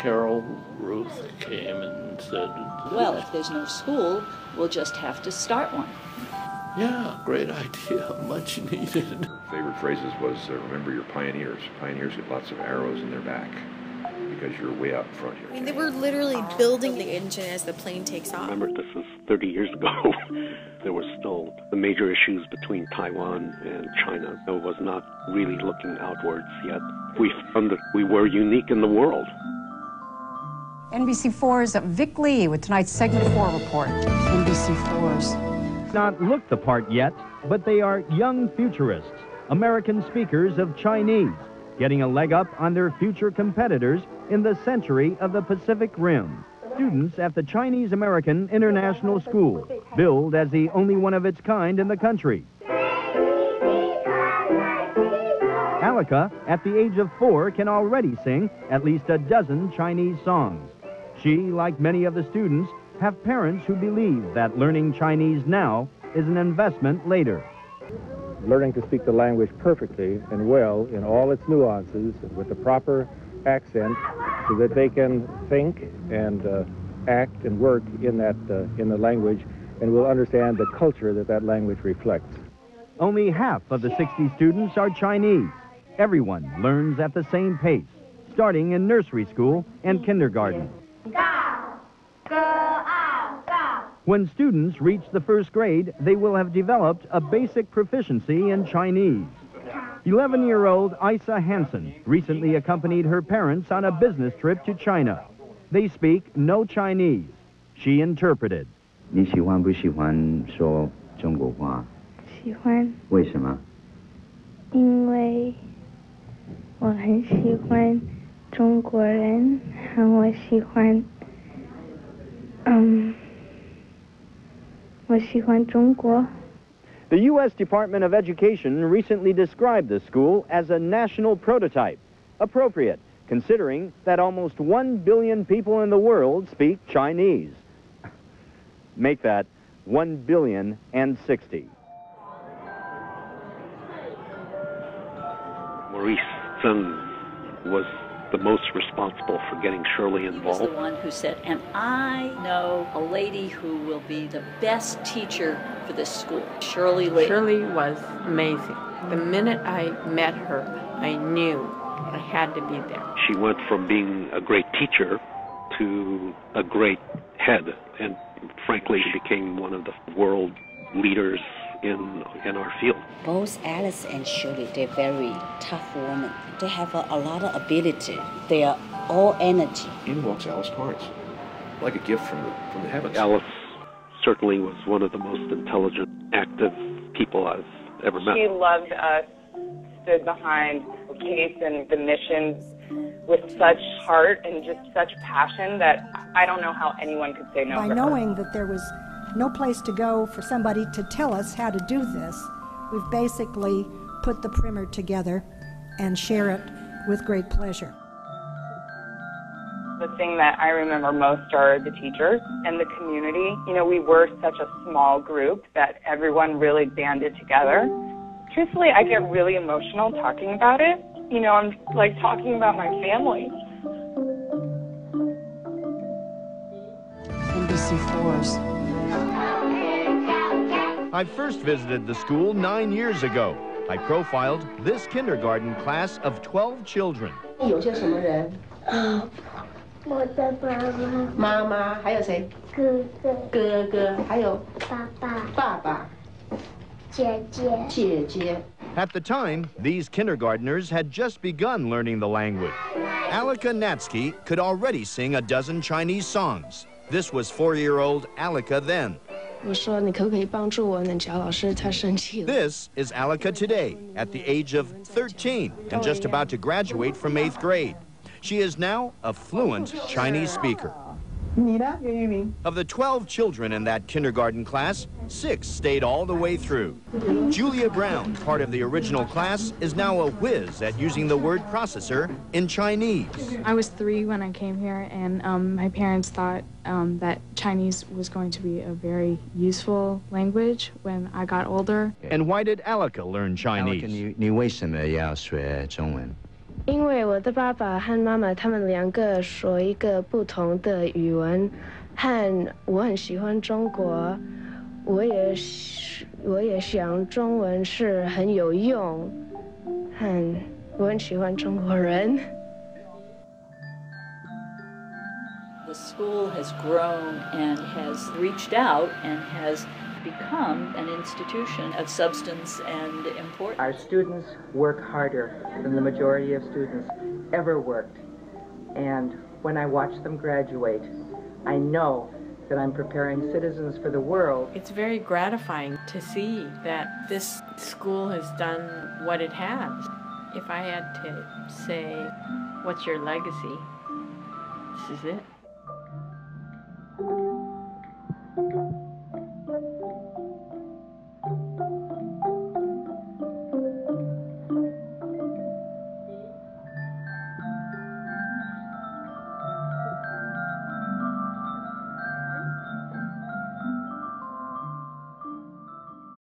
Carol Ruth came and said, well, if there's no school, we'll just have to start one. Yeah, great idea, much needed. Favorite phrases was, remember your pioneers. Pioneers get lots of arrows in their back because you're way up front here. I mean, they were literally building the engine as the plane takes off. Remember, this is 30 years ago. There were still the major issues between Taiwan and China. It was not really looking outwards yet. We found that we were unique in the world. NBC4's Vic Lee with tonight's Segment 4 report. NBC4's. Not look the part yet, but they are young futurists, American speakers of Chinese, getting a leg up on their future competitors in the century of the Pacific Rim. Students at the Chinese American International School, billed as the only one of its kind in the country. Alika, at the age of 4, can already sing at least a dozen Chinese songs. She, like many of the students, have parents who believe that learning Chinese now is an investment later. Learning to speak the language perfectly and well in all its nuances with the proper accent so that they can think and act and work in the language and will understand the culture that language reflects. Only half of the 60 students are Chinese. Everyone learns at the same pace, starting in nursery school and kindergarten. When students reach the first grade, they will have developed a basic proficiency in Chinese. 11-year-old Isa Hansen recently accompanied her parents on a business trip to China. They speak no Chinese. She interpreted. 你喜欢不喜欢说中国话？喜欢。为什么？因为我很喜欢中国人，和我喜欢，我喜欢中国。 The U.S. Department of Education recently described the school as a national prototype, appropriate considering that almost 1 billion people in the world speak Chinese. Make that 1,060,000,000. Maurice Tseng was the most responsible for getting Shirley involved. He was the one who said, and I know a lady who will be the best teacher for this school, Shirley Lee. Shirley was amazing. The minute I met her, I knew I had to be there. She went from being a great teacher to a great head, and frankly, she became one of the world leaders in our field. Both Alice and Shirley, they're very tough women. They have a lot of ability. They are all energy. In walks Alice Torrance, like a gift from the heavens. Alice certainly was one of the most intelligent, active people I've ever met. She loved us, stood behind CAIS and the missions with such heart and just such passion that I don't know how anyone could say no to her. By knowing that there was no place to go for somebody to tell us how to do this, we've basically put the primer together and share it with great pleasure. The thing that I remember most are the teachers and the community. You know, we were such a small group that everyone really banded together. Truthfully, I get really emotional talking about it. You know, I'm like talking about my family. NBC4's. I first visited the school 9 years ago. I profiled this kindergarten class of 12 children. 有些什么人？我的妈妈。妈妈，还有谁？哥哥。哥哥，还有爸爸。爸爸。姐姐。姐姐。 At the time, these kindergartners had just begun learning the language. Alika Natsky could already sing a dozen Chinese songs. This was 4-year-old Alika then. 我说你可不可以帮助我？那乔老师他生气了。 This is Alika today, at the age of 13 and just about to graduate from 8th grade. She is now a fluent Chinese speaker. 你呢，袁玉明? Of the 12 children in that kindergarten class, 6 stayed all the way through. Julia Brown, part of the original class, is now a whiz at using the word processor in Chinese. I was 3 when I came here, and my parents thought that Chinese was going to be a very useful language when I got older. And why did Alika learn Chinese? Alika, 你为什么要学中文？因为我的爸爸和妈妈他们两个说一个不同的语文，和我很喜欢中国，我也想中文是很有用，和我很喜欢中国人。The school has grown and has reached out and has become an institution of substance and importance. Our students work harder than the majority of students ever worked. And when I watch them graduate, I know that I'm preparing citizens for the world. It's very gratifying to see that this school has done what it has. If I had to say, what's your legacy? This is it.